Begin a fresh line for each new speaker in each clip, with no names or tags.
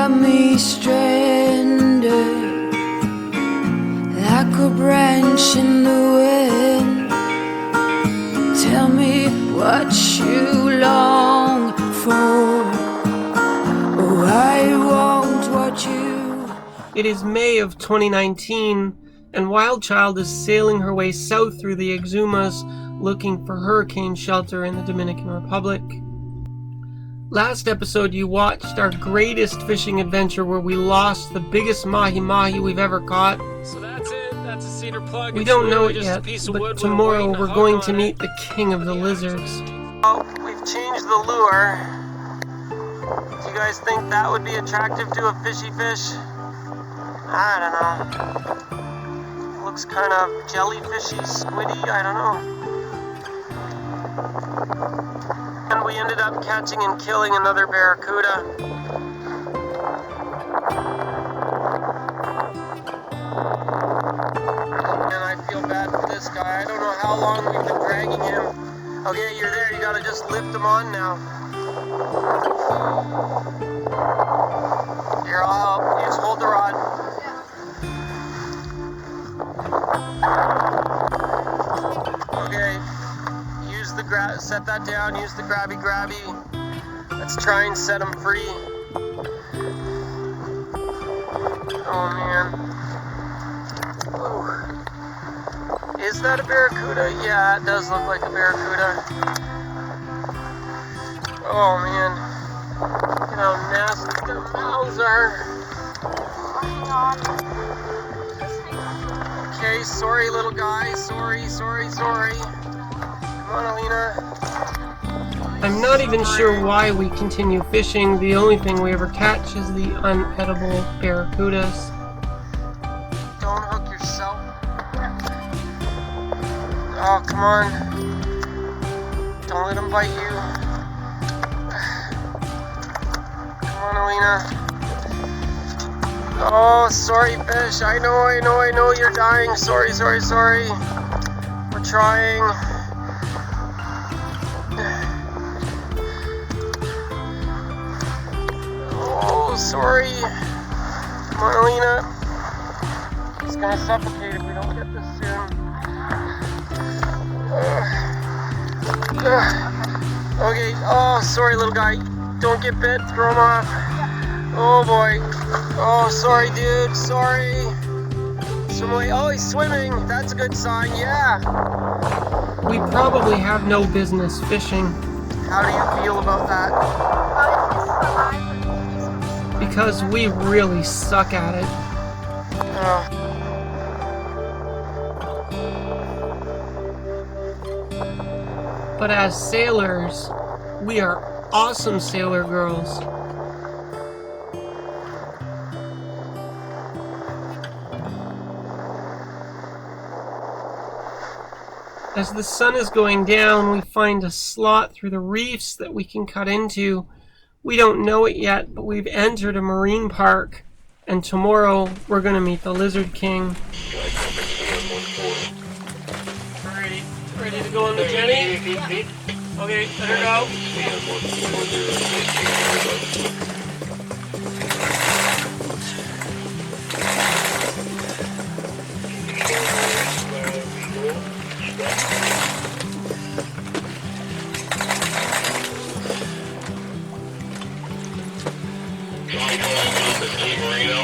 got me stranded like a branch in the wind. Tell me what you long for. Oh, I won't watch you.
It is May of 2019, and WildChild is sailing her way south through the Exumas, looking for hurricane shelter in the Dominican Republic. Last episode you watched our greatest fishing adventure where we lost the biggest mahi-mahi we've ever caught.
So that's it. That's a cedar plug.
We don't know it yet, but tomorrow we're going to meet the king of the lizards. Oh, we've changed the lure. Do you guys think that would be attractive to a fishy fish? I don't know. It looks kind of jellyfishy, squiddy, I don't know. And we ended up catching and killing another barracuda. And I feel bad for this guy. I don't know how long we've been dragging him. Okay, you're there. You gotta just lift him on now. Here, I'll help. You just hold the rod. Okay. Set that down, use the grabby. Let's try and set him free. Oh man. Ooh. Is that a barracuda? Yeah, it does look like a barracuda. Oh man. Look at how nasty their mouths are. Okay, sorry little guy. Sorry. Come on, Alina. I'm not even sure why we continue fishing. The only thing we ever catch is the unedible barracudas. Don't hook yourself. Oh, come on. Don't let them bite you. Come on, Alina. Oh, sorry, fish. I know you're dying. Sorry. We're trying. Sorry. Come on, Alina. It's gonna suffocate if we don't get this soon. Okay. Oh, sorry, little guy. Don't get bit. Throw him off. Oh, boy. Oh, sorry, dude. Sorry. Oh, he's swimming. That's a good sign. Yeah. We probably have no business fishing. How do you feel about that? Because we really suck at it. But as sailors, we are awesome sailor girls. As the sun is going down, we find a slot through the reefs that we can cut into. We don't know it yet, but we've entered a marine park, and tomorrow we're going to meet the Lizard King. Ready to go on the jetty? Okay, let her go.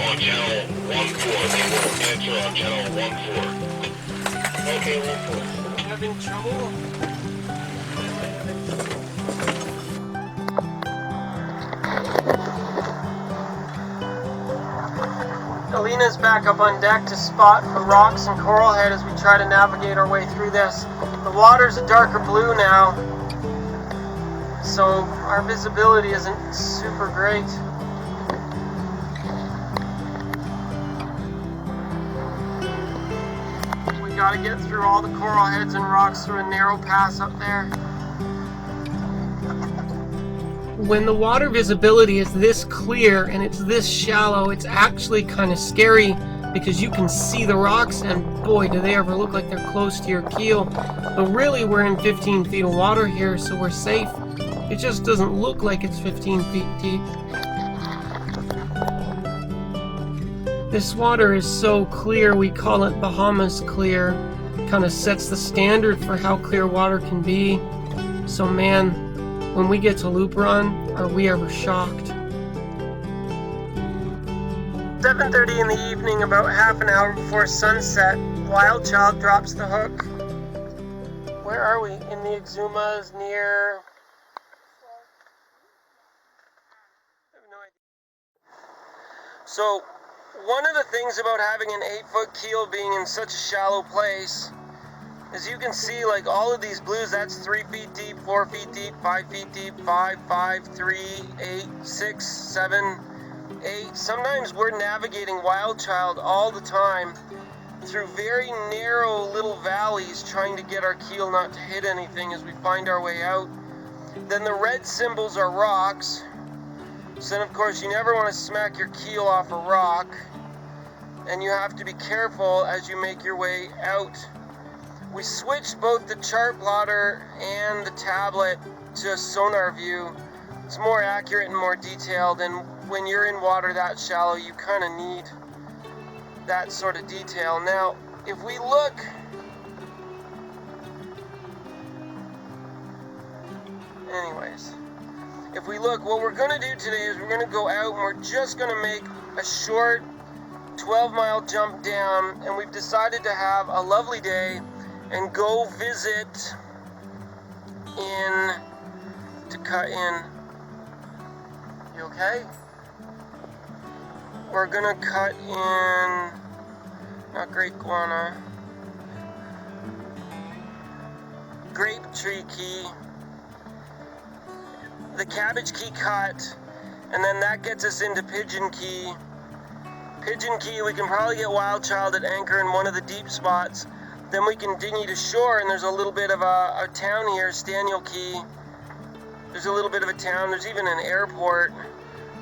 On channel 14, they will answer on channel 14. Okay, 14.
Having trouble? Alina's back up on deck to spot for rocks and coral head as we try to navigate our way through this. The water's a darker blue now, so our visibility isn't super great. Got to get through all the coral heads and rocks through a narrow pass up there. When the water visibility is this clear and it's this shallow, it's actually kind of scary because you can see the rocks and boy, do they ever look like they're close to your keel. But really we're in 15 feet of water here, so we're safe. It just doesn't look like it's 15 feet deep. This water is so clear, we call it Bahamas clear. Kind of sets the standard for how clear water can be. So man, when we get to loop run, are we ever shocked? 7:30 in the evening, about half an hour before sunset, WildChild drops the hook. Where are we? In the Exumas near... I have no idea. So, one of the things about having an 8-foot keel being in such a shallow place is you can see like all of these blues, that's 3 feet deep, 4 feet deep, 5 feet deep, 5, 5, 3, 8, 6, 7, 8. Sometimes we're navigating WildChild all the time through very narrow little valleys trying to get our keel not to hit anything as we find our way out. Then the red symbols are rocks. So then of course you never want to smack your keel off a rock, and you have to be careful as you make your way out. We switched both the chart plotter and the tablet to sonar view. It's more accurate and more detailed, and when you're in water that shallow you kind of need that sort of detail. Now if we look, if we look, what we're going to do today is we're going to go out and we're just going to make a short 12-mile jump down, and we've decided to have a lovely day and go visit to cut in. You okay? We're gonna cut in, not Great Guana, Grape Tree Key, the Cabbage Key cut, and then that gets us into Pigeon Key. Pigeon Key, we can probably get WildChild at anchor in one of the deep spots. Then we can dinghy to shore, and there's a little bit of a town here, Staniel Cay. There's a little bit of a town. There's even an airport.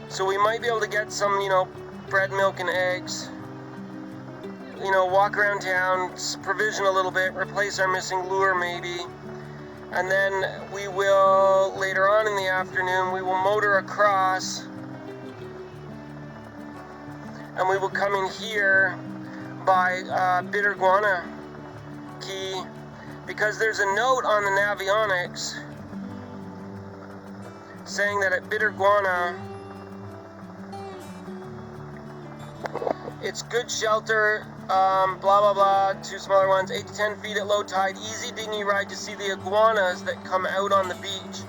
So we might be able to get some, bread, milk, and eggs. Walk around town, provision a little bit, replace our missing lure maybe. And then we will, later on in the afternoon, we will motor across. And we will come in here by Bitter Guana Cay, because there's a note on the navionics saying that at Bitter Guana it's good shelter, blah blah blah, 2 smaller ones, 8 to 10 feet at low tide, easy dinghy ride to see the iguanas that come out on the beach.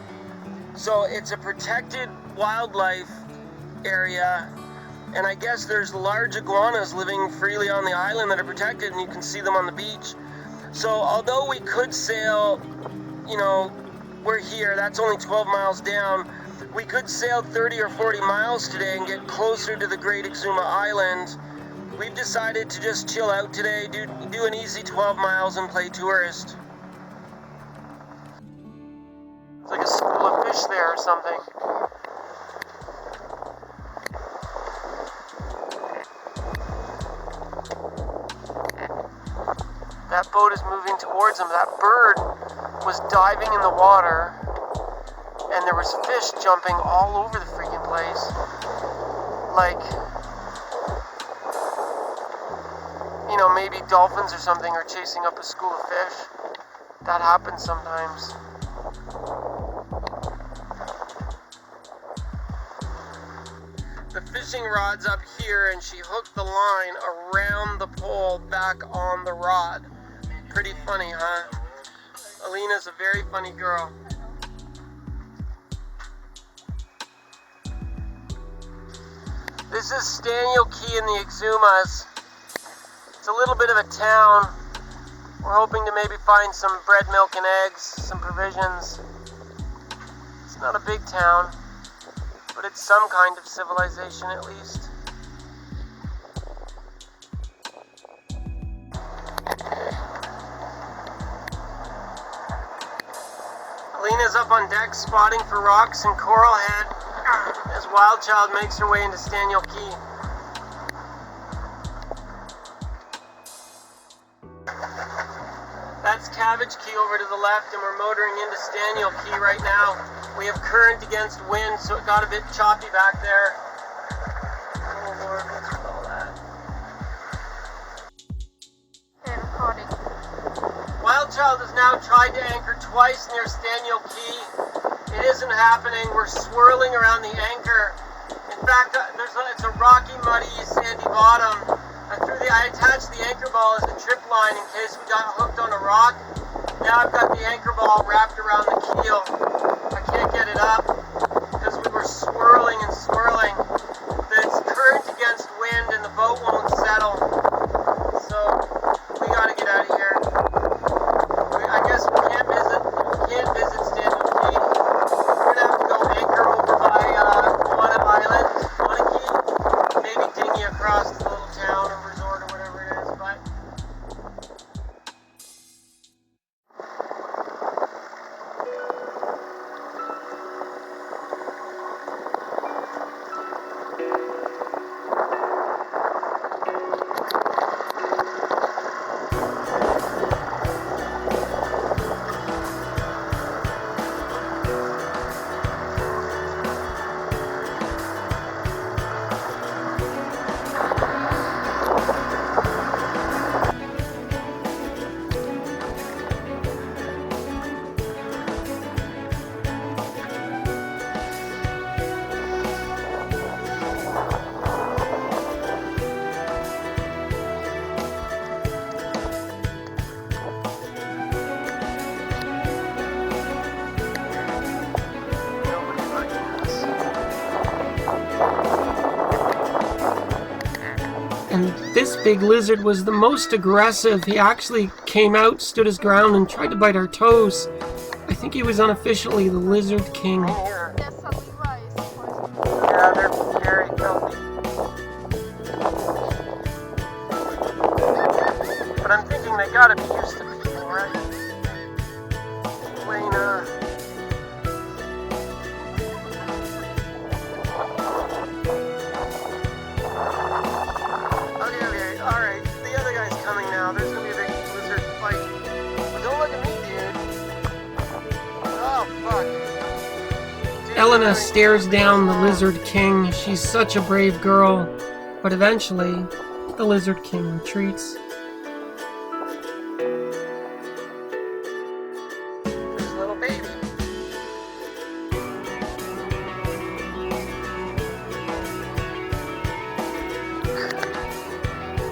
So it's a protected wildlife area, and I guess there's large iguanas living freely on the island that are protected, and you can see them on the beach. So although we could sail, we're here, that's only 12 miles down, we could sail 30 or 40 miles today and get closer to the Great Exuma Island. We've decided to just chill out today, do an easy 12 miles and play tourist. It's like a school of fish there or something. That boat is moving towards him. That bird was diving in the water, and there was fish jumping all over the freaking place. Like, maybe dolphins or something are chasing up a school of fish. That happens sometimes. The fishing rod's up here, and she hooked the line around the pole back on the rod. Pretty funny, huh? Alina's a very funny girl. This is Staniel Cay in the Exumas. It's a little bit of a town. We're hoping to maybe find some bread, milk, and eggs, some provisions. It's not a big town, but it's some kind of civilization at least. Alina's up on deck spotting for rocks and coral head as WildChild makes her way into Staniel Cay. That's Cabbage Key over to the left, and we're motoring into Staniel Cay right now. We have current against wind, so it got a bit choppy back there. Oh Lord, what's with all that? WildChild has now tried to anchor twice near Staniel Cay. It isn't happening. We're swirling around the anchor. In fact, it's a rocky, muddy, sandy bottom. I attached the anchor ball as a trip line in case we got hooked on a rock. Now I've got the anchor ball wrapped around the keel. I can't get it up because we were swirling and swirling. There's current against wind and the boat won't settle. So we gotta get out of here. I guess we can't visit Staniel Cay. We're gonna have to go anchor over by Guana Island, Guana Cay, maybe dinghy across to the little town or resort or whatever it is, but
And this big lizard was the most aggressive. He actually came out, stood his ground, and tried to bite our toes. I think he was unofficially the Lizard King.
yeah, they're very filthy. But I'm thinking they gotta be used to people, right? Wayne, Okay, alright. The other guy's coming now. There's gonna be a big lizard fight. But don't look at me, dude. Oh, fuck. Dude,
Elena stares down the Lizard King. She's such a brave girl. But eventually, the Lizard King retreats.
There's a little baby.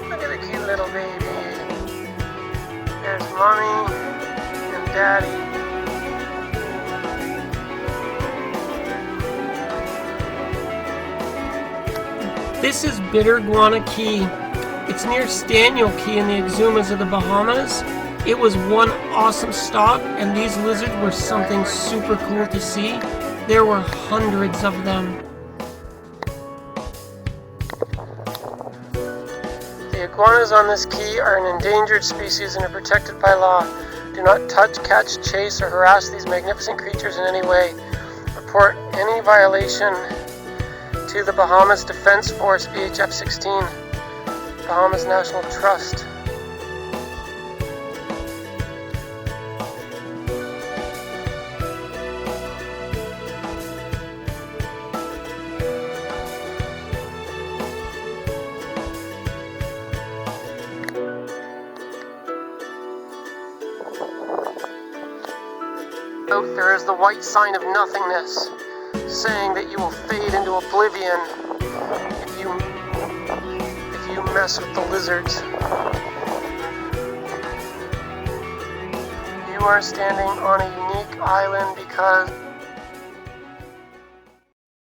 Look at the cute little baby. There's mommy and daddy.
This is Bitter Guana Cay. It's near Staniel Cay in the Exumas of the Bahamas. It was one awesome stop, and these lizards were something super cool to see. There were hundreds of them.
The iguanas on this key are an endangered species and are protected by law. Do not touch, catch, chase, or harass these magnificent creatures in any way. Report any violation to the Bahamas Defense Force, BHF 16, Bahamas National Trust. Out there is the white sign of nothingness, saying that you will fade into oblivion if you mess with the lizards. You are standing on a unique island because